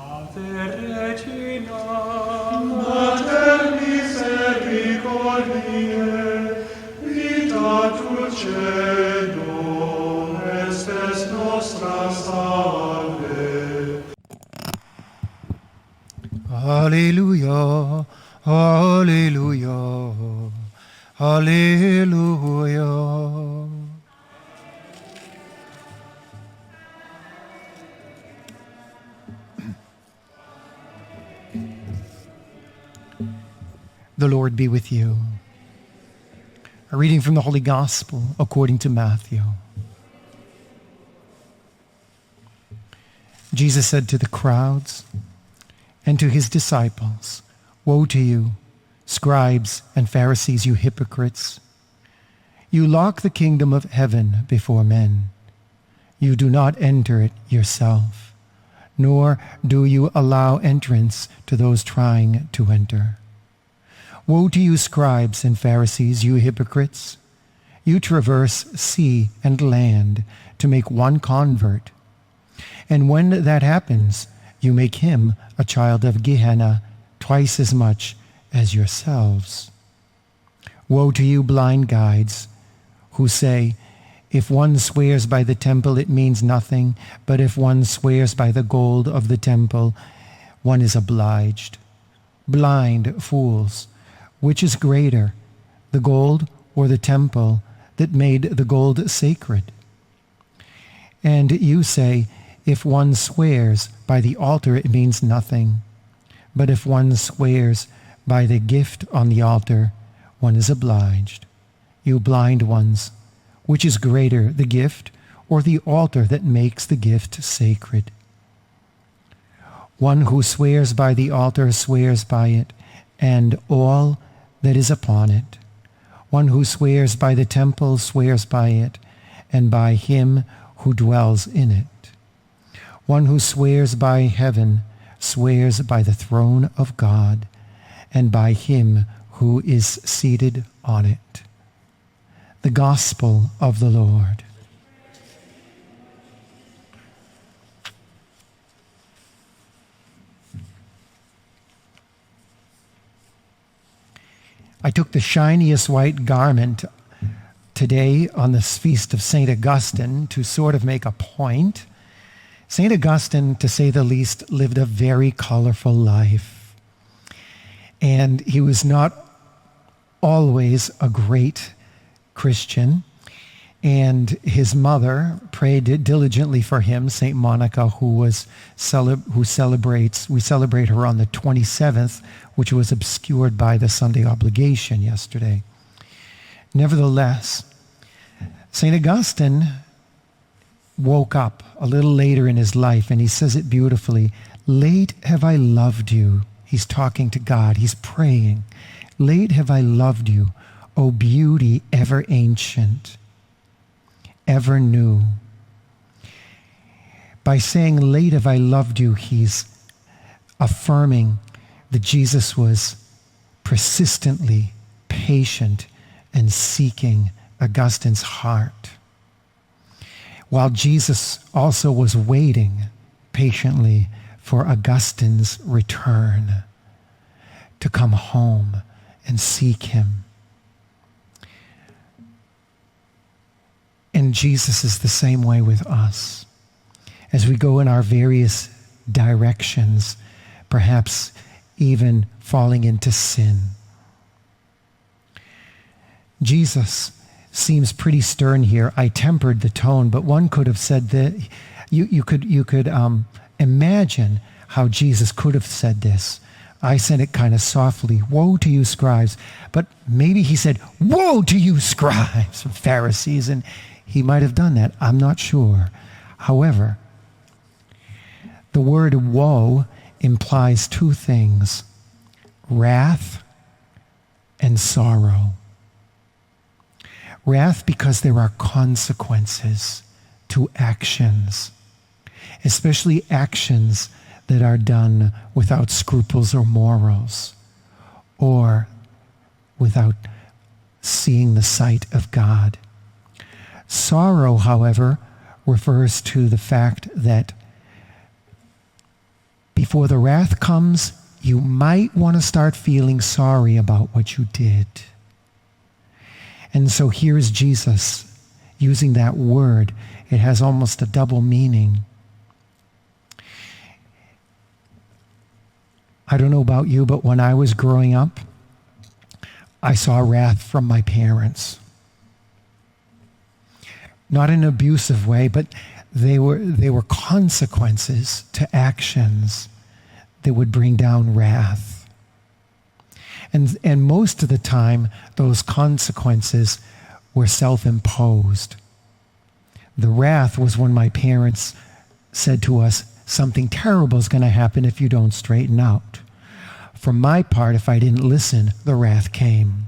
Ave Regina, Mater misericordiae, vita dulcedo, estes nostra salve. Alleluia, alleluia, alleluia. The Lord be with you. A reading from the Holy Gospel according to Matthew. Jesus said to the crowds and to his disciples, "Woe to you, scribes and Pharisees, you hypocrites! You lock the kingdom of heaven before men. You do not enter it yourself, nor do you allow entrance to those trying to enter. Woe to you, scribes and Pharisees, you hypocrites! You traverse sea and land to make one convert. And when that happens, you make him a child of Gehenna twice as much as yourselves. Woe to you, blind guides, who say, if one swears by the temple, it means nothing, but if one swears by the gold of the temple, one is obliged. Blind fools! Which is greater, the gold or the temple that made the gold sacred? And you say, if one swears by the altar, it means nothing. But if one swears by the gift on the altar, one is obliged. You blind ones, which is greater, the gift or the altar that makes the gift sacred? One who swears by the altar swears by it, and all that is upon it. One who swears by the temple swears by it, and by him who dwells in it. One who swears by heaven swears by the throne of God, and by him who is seated on it." The Gospel of the Lord. I took the shiniest white garment today on this feast of St. Augustine to sort of make a point. St. Augustine, to say the least, lived a very colorful life. And he was not always a great Christian. And his mother prayed diligently for him, St. Monica, we celebrate her on the 27th, which was obscured by the Sunday obligation yesterday. Nevertheless, St. Augustine woke up a little later in his life, and he says it beautifully. Late have I loved you. He's talking to God. He's praying. Late have I loved you, O beauty ever ancient, ever new. By saying, late have I loved you, he's affirming that Jesus was persistently patient and seeking Augustine's heart, while Jesus also was waiting patiently for Augustine's return to come home and seek him. And Jesus is the same way with us. As we go in our various directions, perhaps even falling into sin. Jesus seems pretty stern here. I tempered the tone, but one could have said that you could imagine how Jesus could have said this. I said it kind of softly, woe to you scribes, but maybe he said, woe to you scribes and Pharisees, and he might have done that. I'm not sure. However, the word woe implies two things: wrath and sorrow. Wrath because there are consequences to actions, especially actions that are done without scruples or morals, or without seeing the sight of God. Sorrow, however, refers to the fact that before the wrath comes, you might want to start feeling sorry about what you did. And so here's Jesus using that word. It has almost a double meaning. I don't know about you, but when I was growing up, I saw wrath from my parents. Not in an abusive way, but they were consequences to actions that would bring down wrath. And most of the time, those consequences were self-imposed. The wrath was when my parents said to us, something terrible is going to happen if you don't straighten out. For my part, if I didn't listen, the wrath came.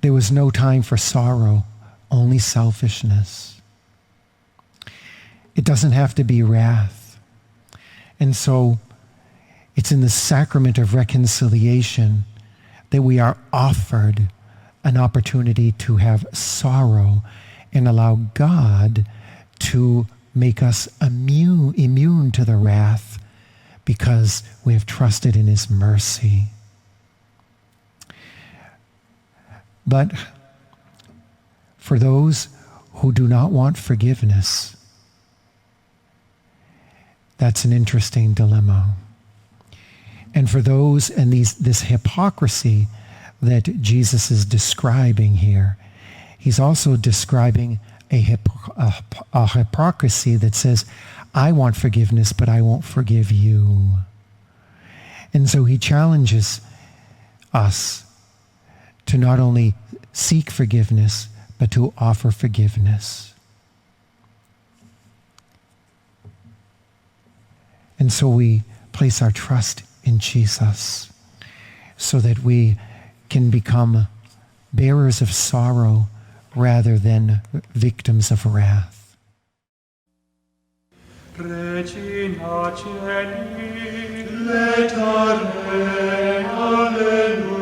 There was no time for sorrow, only selfishness. It doesn't have to be wrath. And so it's in the sacrament of reconciliation that we are offered an opportunity to have sorrow and allow God to make us immune to the wrath because we have trusted in his mercy. But for those who do not want forgiveness, that's an interesting dilemma. And for those, and this hypocrisy that Jesus is describing here, he's also describing a hypocrisy that says, I want forgiveness, but I won't forgive you. And so he challenges us to not only seek forgiveness, but to offer forgiveness. And so we place our trust in Jesus so that we can become bearers of sorrow rather than victims of wrath. Regina Celi, letare, alleluia.